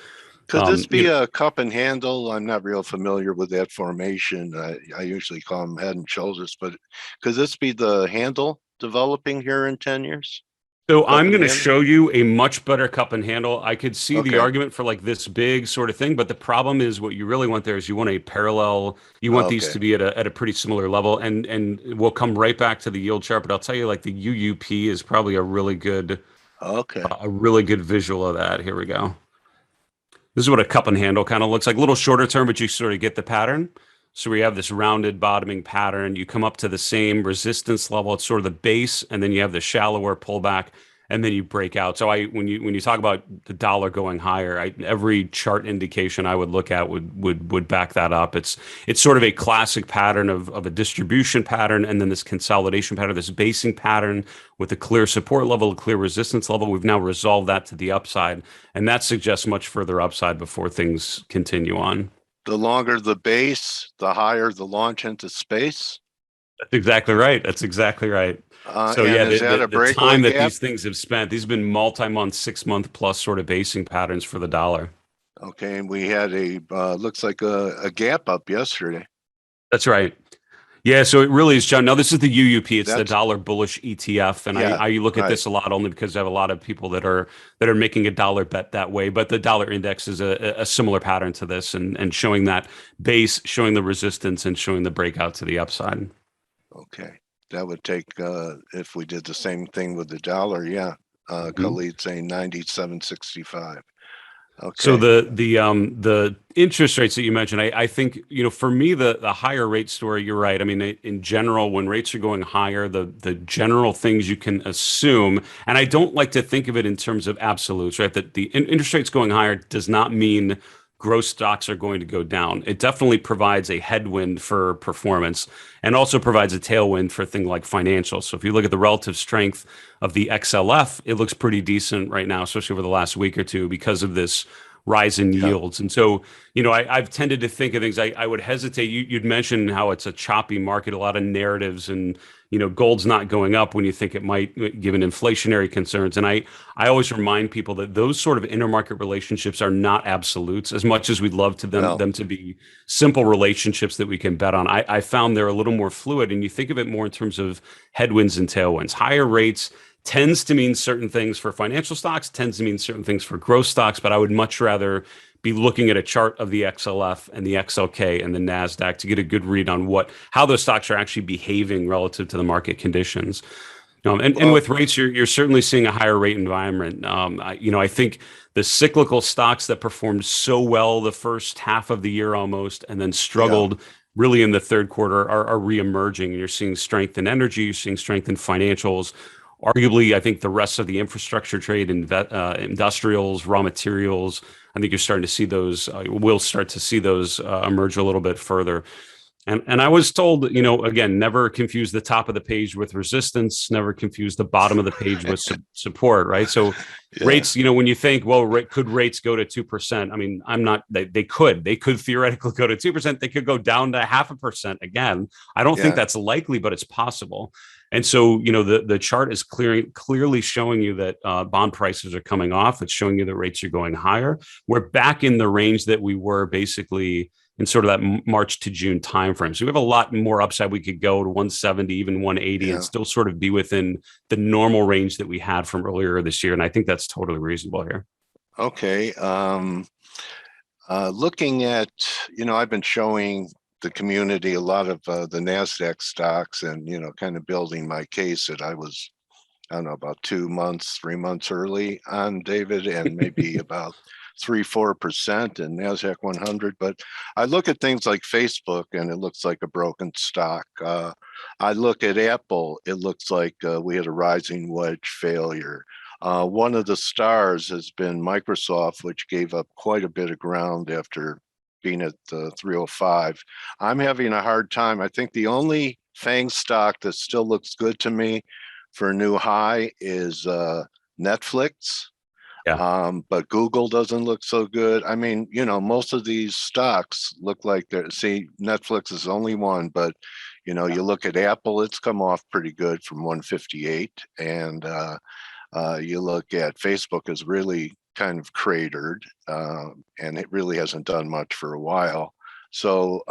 Could this be a cup and handle? I'm not real familiar with that formation. I usually call them head and shoulders, but could this be the handle developing here in 10 years? So I'm going to show you a much better cup and handle. I could see the Okay. argument for like this big sort of thing, but the problem is what you really want there is you want a parallel. You want these to be at a pretty similar level, and we'll come right back to the yield chart. But I'll tell you, like the UUP is probably a really good visual of that. Here we go. This is what a cup and handle kind of looks like. A little shorter term, but you sort of get the pattern. So we have this rounded bottoming pattern. You come up to the same resistance level. It's sort of the base, and then you have the shallower pullback, and then you break out. So when you talk about the dollar going higher, every chart indication I would look at would back that up. It's sort of a classic pattern of a distribution pattern, and then this consolidation pattern, this basing pattern with a clear support level, a clear resistance level. We've now resolved that to the upside, and that suggests much further upside before things continue on. The longer the base, the higher the launch into space. That's exactly right. So yeah, the time that these things have spent, these have been multi-month, 6-month plus sort of basing patterns for the dollar. Okay, and we had looks like a gap up yesterday. That's right. Yeah, so it really is, John. Now this is the UUP. It's the dollar bullish ETF, and I look at this a lot only because I have a lot of people that are making a dollar bet that way. But the dollar index is a similar pattern to this, and showing that base, showing the resistance, and showing the breakout to the upside. Okay, that would take if we did the same thing with the dollar. Yeah, Khalid saying 97.65. Okay. So the interest rates that you mentioned, I think, for me, the higher rate story, you're right. I mean, in general, when rates are going higher, the general things you can assume, and I don't like to think of it in terms of absolutes, right? That the interest rates going higher does not mean growth stocks are going to go down. It definitely provides a headwind for performance and also provides a tailwind for things like financials. So if you look at the relative strength of the XLF, it looks pretty decent right now, especially over the last week or two because of this rise in yields. And so, I've tended to think of things, I would hesitate. You'd mentioned how it's a choppy market, a lot of narratives, and gold's not going up when you think it might, given inflationary concerns. And I always remind people that those sort of intermarket relationships are not absolutes, as much as we'd love them to be simple relationships that we can bet on. I found they're a little more fluid, and you think of it more in terms of headwinds and tailwinds. Higher rates tends to mean certain things for financial stocks, tends to mean certain things for growth stocks, but I would much rather be looking at a chart of the XLF and the XLK and the NASDAQ to get a good read on how those stocks are actually behaving relative to the market conditions. And with rates, you're certainly seeing a higher rate environment. I think the cyclical stocks that performed so well the first half of the year almost, and then struggled really in the third quarter are reemerging. And you're seeing strength in energy, you're seeing strength in financials. Arguably, I think the rest of the infrastructure trade, industrials, raw materials, I think you're starting to see those, we'll start to see those emerge a little bit further. And I was told, again, never confuse the top of the page with resistance, never confuse the bottom of the page with support, right? So rates, when you think, well, could rates go to 2%? I mean, they could theoretically go to 2%. They could go down to 0.5% again. I don't think that's likely, but it's possible. And so, the chart is clearly showing you that bond prices are coming off. It's showing you that rates are going higher. We're back in the range that we were basically in sort of that March to June timeframe. So we have a lot more upside. We could go to 170, even 180, and still sort of be within the normal range that we had from earlier this year. And I think that's totally reasonable here. Okay. Looking at, I've been showing the community a lot of the NASDAQ stocks and, kind of building my case that I was, I don't know, about 3 months early on, David, and maybe about 3-4% in NASDAQ 100. But I look at things like Facebook and it looks like a broken stock. I look at Apple, it looks like we had a rising wedge failure. One of the stars has been Microsoft, which gave up quite a bit of ground after being at 305. I'm having a hard time. I think the only FANG stock that still looks good to me for a new high is Netflix. But Google doesn't look so good. I mean, you know, most of these stocks look like Netflix is only one, but you know, you look at Apple, it's come off pretty good from 158, and you look at Facebook is really kind of cratered, and it really hasn't done much for a while. So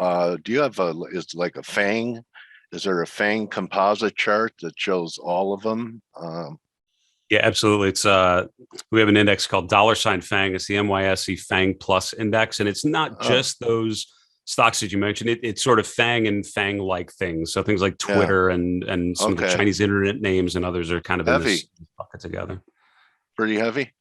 do you have is like a FANG? Is there a FANG composite chart that shows all of them? Yeah, absolutely. It's we have an index called $FANG. It's the NYSE FANG Plus Index, and it's not just those stocks that you mentioned. It's sort of FANG and FANG-like things. So things like Twitter and some of the Chinese internet names and others are kind of in this bucket together. Pretty heavy.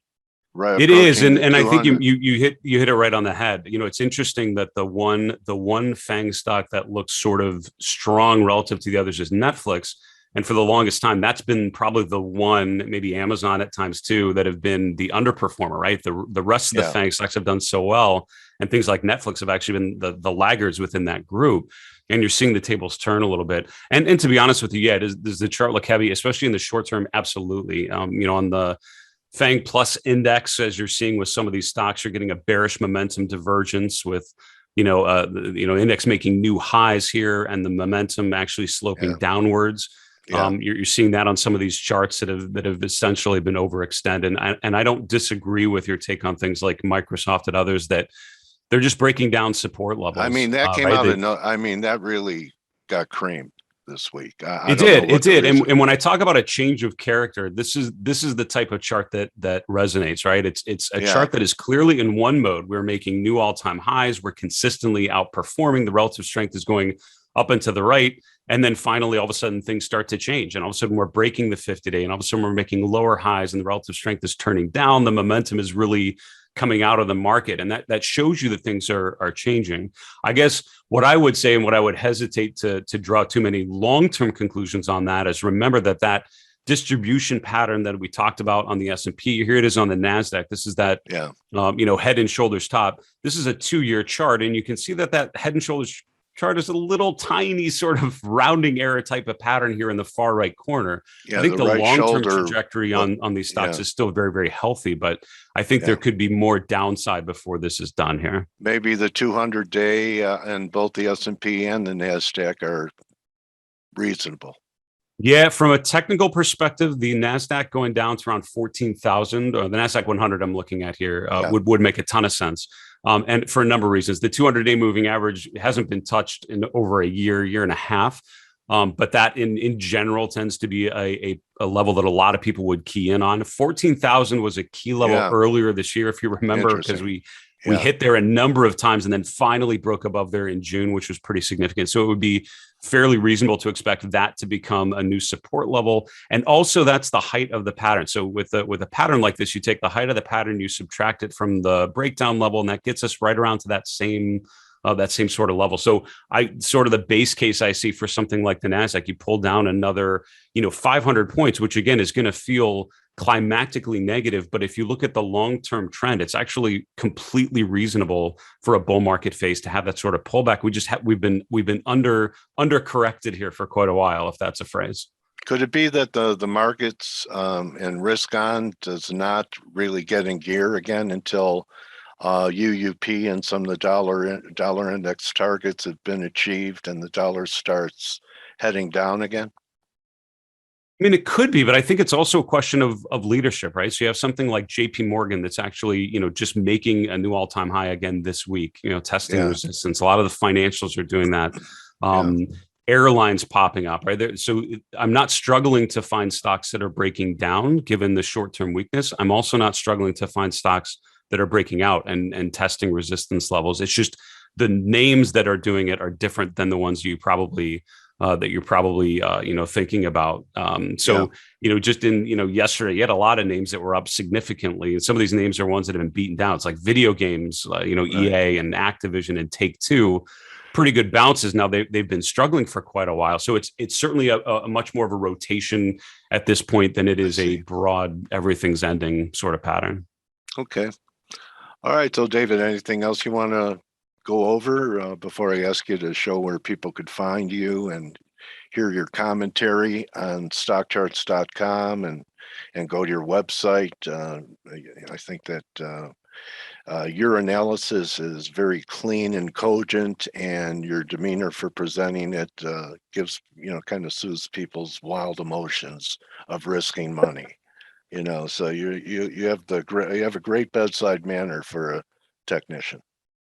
Right. It is, and I think you hit it right on the head. You know, it's interesting that the one FANG stock that looks sort of strong relative to the others is Netflix. And for the longest time, that's been probably the one, maybe Amazon at times too, that have been the underperformer, right? The rest of the FANG stocks have done so well, and things like Netflix have actually been the laggards within that group. And you're seeing the tables turn a little bit. And to be honest with you, does the chart look heavy, especially in the short term? Absolutely. You know, on the FANG Plus Index, as you're seeing with some of these stocks, you're getting a bearish momentum divergence with index making new highs here, and the momentum actually sloping downwards. You're seeing that on some of these charts that have essentially been overextended. And I don't disagree with your take on things like Microsoft and others, that they're just breaking down support levels. I mean, that came out that really got creamed this week. It did. And when I talk about a change of character, this is the type of chart that resonates, right? It's a chart that is clearly in one mode. We're making new all-time highs. We're consistently outperforming. The relative strength is going up and to the right. And then finally, all of a sudden, things start to change. And all of a sudden, we're breaking the 50-day. And all of a sudden, we're making lower highs, and the relative strength is turning down. The momentum is really coming out of the market. And that shows you that things are changing. I guess what I would say, and what I would hesitate to draw too many long-term conclusions on that, is remember that distribution pattern that we talked about on the S&P. Here it is on the NASDAQ. This is that, head and shoulders top. This is a 2-year chart. And you can see that head and shoulders chart is a little tiny sort of rounding error type of pattern here in the far right corner. I think the long-term trajectory on these stocks is still very, very healthy, but I think there could be more downside before this is done here. Maybe the 200-day and both the S&P and the NASDAQ are reasonable. Yeah, from a technical perspective, the NASDAQ going down to around 14,000, or the NASDAQ 100 I'm looking at here, would make a ton of sense. And for a number of reasons. The 200-day moving average hasn't been touched in over a year and a half. But that in general tends to be a level that a lot of people would key in on. 14,000 was a key level earlier this year, if you remember, because we hit there a number of times and then finally broke above there in June, which was pretty significant. So it would be fairly reasonable to expect that to become a new support level. And also that's the height of the pattern. So with a pattern like this, you take the height of the pattern, you subtract it from the breakdown level, and that gets us right around to that same sort of level. So the base case I see for something like the NASDAQ, you pull down another, 500 points, which again is going to feel climactically negative. But if you look at the long-term trend, it's actually completely reasonable for a bull market phase to have that sort of pullback. We've been under corrected here for quite a while, if that's a phrase. Could it be that the markets and risk on does not really get in gear again until UUP and some of the dollar index targets have been achieved and the dollar starts heading down again? I mean, it could be, but I think it's also a question of leadership, right? So you have something like JP Morgan that's actually, just making a new all-time high again this week, testing resistance. A lot of the financials are doing that. Airlines popping up, right? So I'm not struggling to find stocks that are breaking down given the short-term weakness. I'm also not struggling to find stocks that are breaking out and testing resistance levels. It's just the names that are doing it are different than the ones you're probably thinking about. Just in, yesterday, you had a lot of names that were up significantly. And some of these names are ones that have been beaten down. It's like video games, EA and Activision and Take-Two. pretty good bounces. Now they've been struggling for quite a while. So it's certainly a much more of a rotation at this point than it is a broad everything's ending sort of pattern. Okay. All right. So David, anything else you want to go over before I ask you to show where people could find you and hear your commentary on stockcharts.com and go to your website? I think that your analysis is very clean and cogent, and your demeanor for presenting it gives, kind of soothes people's wild emotions of risking money. So you have a great bedside manner for a technician.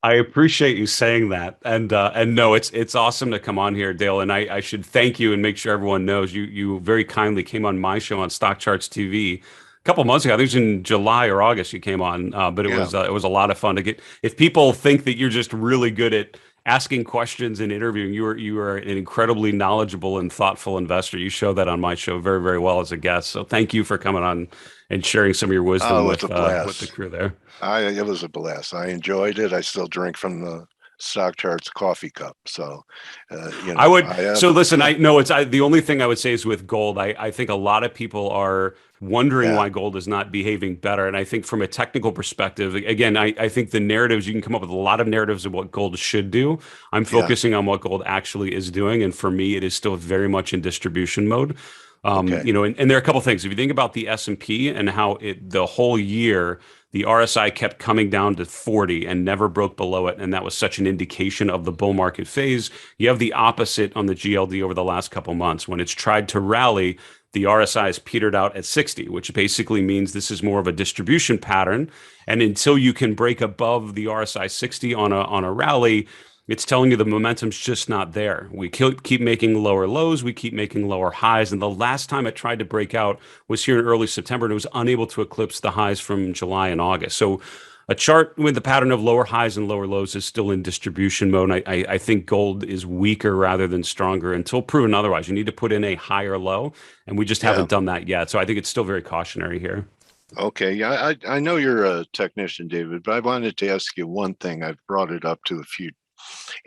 I appreciate you saying that, and no, it's awesome to come on here, Dale. And I should thank you and make sure everyone knows you very kindly came on my show on Stock Charts TV a couple months ago. I think it was in July or August you came on, but it was a lot of fun to get. If people think that you're just really good at asking questions and interviewing, you are an incredibly knowledgeable and thoughtful investor. You show that on my show very, very well as a guest. So thank you for coming on and sharing some of your wisdom with the crew there. It was a blast. I enjoyed it. I still drink from the Stock Charts coffee cup. So, I would. So listen, I know the only thing I would say is with gold, I think a lot of people are wondering why gold is not behaving better. And I think from a technical perspective, again, I think the narratives, you can come up with a lot of narratives of what gold should do. I'm focusing on what gold actually is doing. And for me, it is still very much in distribution mode. And there are a couple things. If you think about the S&P and how the whole year, the RSI kept coming down to 40 and never broke below it. And that was such an indication of the bull market phase. You have the opposite on the GLD over the last couple months. When it's tried to rally, the RSI has petered out at 60, which basically means this is more of a distribution pattern. And until you can break above the RSI 60 on a rally, it's telling you the momentum's just not there. We keep making lower lows. We keep making lower highs. And the last time it tried to break out was here in early September, and it was unable to eclipse the highs from July and August. So a chart with the pattern of lower highs and lower lows is still in distribution mode. And I think gold is weaker rather than stronger until proven otherwise. You need to put in a higher low, and we just haven't done that yet. So I think it's still very cautionary here. Okay. Yeah, I know you're a technician, David, but I wanted to ask you one thing. I've brought it up to a few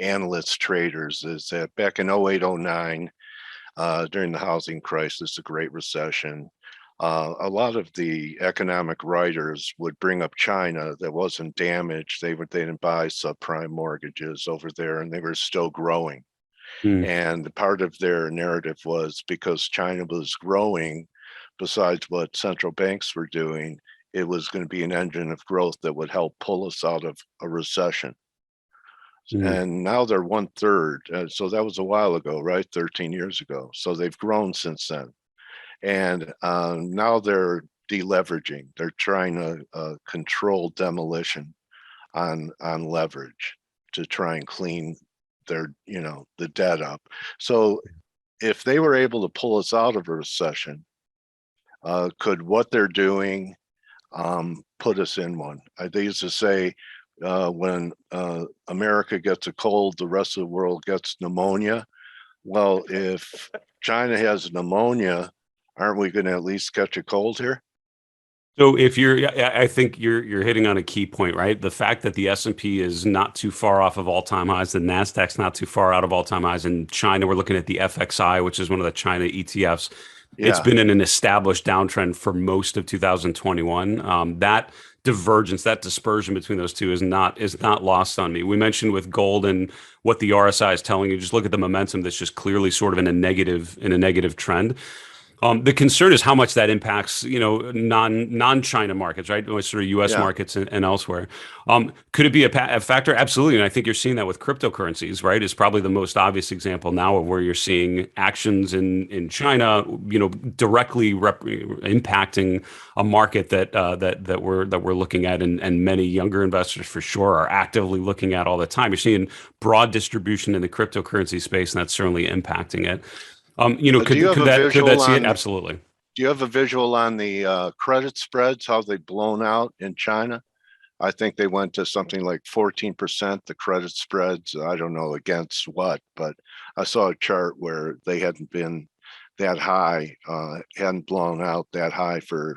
analysts, traders, is that back in 08, 09, during the housing crisis, the Great Recession, a lot of the economic writers would bring up China that wasn't damaged. They didn't buy subprime mortgages over there, and they were still growing. And part of their narrative was because China was growing, besides what central banks were doing, it was going to be an engine of growth that would help pull us out of a recession. And now they're 1/3. So that was a while ago, right? 13 years ago. So they've grown since then. And now they're deleveraging. They're trying to control demolition on leverage to try and clean their, the debt up. So if they were able to pull us out of a recession, could what they're doing put us in one? They used to say, when America gets a cold, the rest of the world gets pneumonia. Well, if China has pneumonia, aren't we going to at least catch a cold here? So I think you're hitting on a key point, right? The fact that the S&P is not too far off of all-time highs, the Nasdaq's not too far out of all-time highs. In China, we're looking at the F.A.C.E, which is one of the China ETFs. It's been in an established downtrend for most of 2021. That divergence, that dispersion between those two is not lost on me. We mentioned with gold and what the RSI is telling you, just look at the momentum that's just clearly sort of in a negative trend. The concern is how much that impacts, non-China markets, right? Sort of U.S. markets and elsewhere. Could it be a factor? Absolutely. And I think you're seeing that with cryptocurrencies, right? It's probably the most obvious example now of where you're seeing actions in China, directly impacting a market that we're looking at, and many younger investors for sure are actively looking at all the time. You're seeing broad distribution in the cryptocurrency space, and that's certainly impacting it. Could that see it? Absolutely. Do you have a visual on the credit spreads, how they've blown out in China? I think they went to something like 14%, the credit spreads. I don't know against what, but I saw a chart where they hadn't been that high, hadn't blown out that high for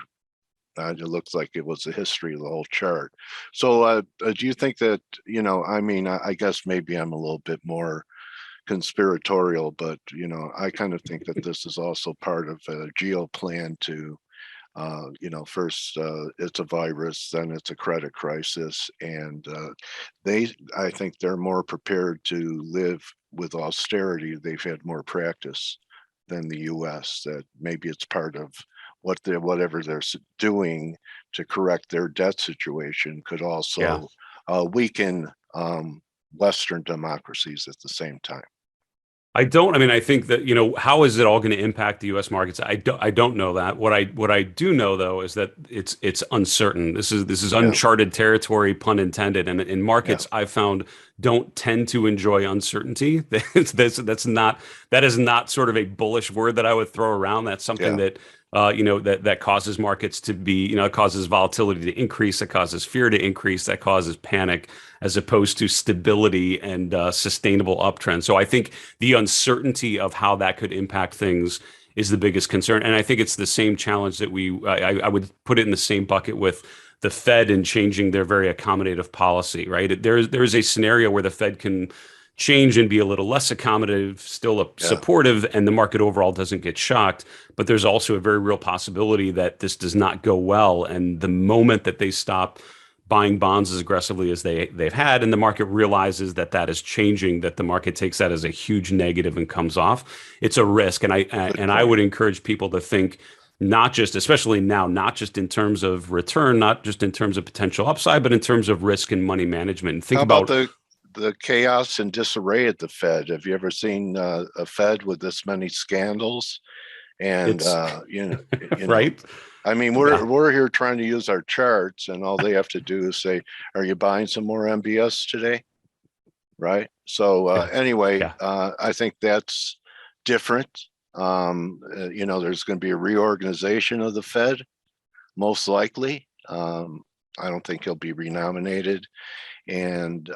It looks like it was the history of the whole chart. So do you think that, I mean, I guess maybe I'm a little bit more conspiratorial, but, I kind of think that this is also part of a geo plan to, first it's a virus, then it's a credit crisis. And I think they're more prepared to live with austerity. They've had more practice than the US, that maybe it's part of whatever they're doing to correct their debt situation could also weaken Western democracies at the same time. I mean, I think that, how is it all going to impact the US markets? I don't know that. What I do know though is that it's uncertain. This is uncharted territory, pun intended. And in markets, I've found don't tend to enjoy uncertainty. That is not sort of a bullish word that I would throw around. That's something that that causes markets to be, it causes volatility to increase, that causes fear to increase, that causes panic, as opposed to stability and sustainable uptrend. So I think the uncertainty of how that could impact things is the biggest concern. And I think it's the same challenge that I would put it in the same bucket with the Fed and changing their very accommodative policy, right? There's a scenario where the Fed can change and be a little less accommodative, still supportive, and the market overall doesn't get shocked. But there's also a very real possibility that this does not go well. And the moment that they stop buying bonds as aggressively as they've had, and the market realizes that that is changing, that the market takes that as a huge negative and comes off, it's a risk. And I would encourage people to think, not just, especially now, not just in terms of return, not just in terms of potential upside, but in terms of risk and money management. And think about the chaos and disarray at the Fed. Have you ever seen a Fed with this many scandals? And right. I mean, we're here trying to use our charts, and all they have to do is say, "Are you buying some more MBS today?" Right. So anyway, I think that's different. There's going to be a reorganization of the Fed, most likely. I don't think he'll be renominated. And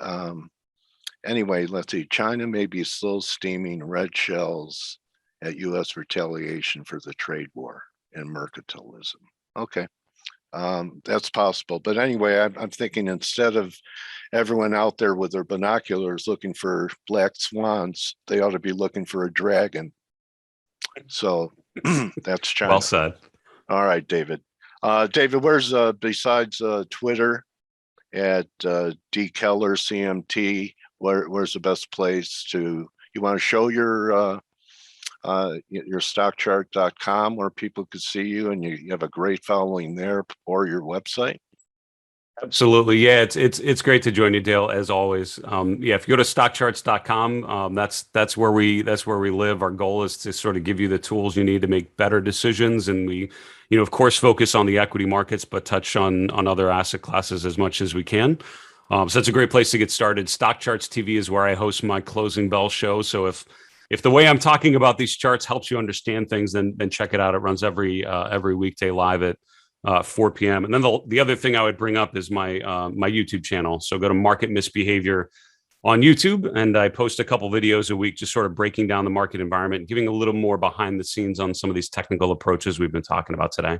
anyway, let's see. China may be still steaming red shells at U.S. retaliation for the trade war and mercantilism. Okay, that's possible. But anyway, I'm thinking instead of everyone out there with their binoculars looking for black swans, they ought to be looking for a dragon. So that's China. Well said. All right, David. David, where's besides Twitter at D Keller CMT? Where's the best place to? You want to show your stockchart.com where people could see you, and you have a great following there, or your website? Absolutely. Yeah, it's great to join you, Dale, as always. If you go to stockcharts.com, that's where we live. Our goal is to sort of give you the tools you need to make better decisions. And we, of course, focus on the equity markets, but touch on other asset classes as much as we can. So that's a great place to get started. Stock Charts TV is where I host my Closing Bell show. So if the way I'm talking about these charts helps you understand things, then check it out. It runs every weekday live at 4 p.m. And then the other thing I would bring up is my YouTube channel. So go to Market Misbehavior on YouTube, and I post a couple videos a week, just sort of breaking down the market environment, giving a little more behind the scenes on some of these technical approaches we've been talking about today.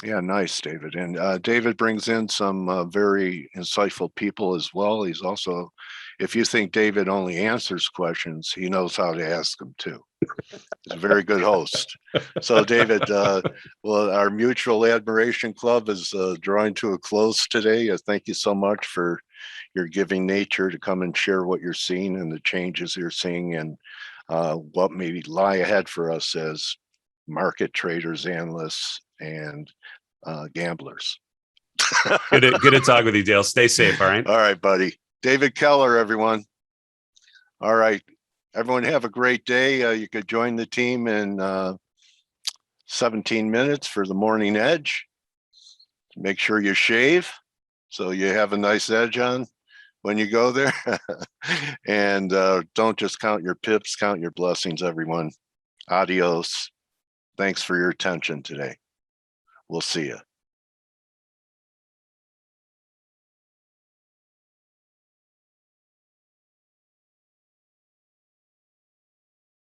Yeah, nice, David. And David brings in some very insightful people as well. He's also, if you think David only answers questions, he knows how to ask them too. He's a very good host. So David, well, our mutual admiration club is drawing to a close today. Thank you so much for your giving nature to come and share what you're seeing and the changes you're seeing, and what may lie ahead for us as market traders, analysts, and gamblers. Good to talk with you, Dale. Stay safe. All right. All right, buddy. David Keller, everyone. All right. Everyone have a great day. You could join the team in 17 minutes for the morning edge. Make sure you shave so you have a nice edge on when you go there. And don't just count your pips, count your blessings, everyone. Adios. Thanks for your attention today. We'll see you.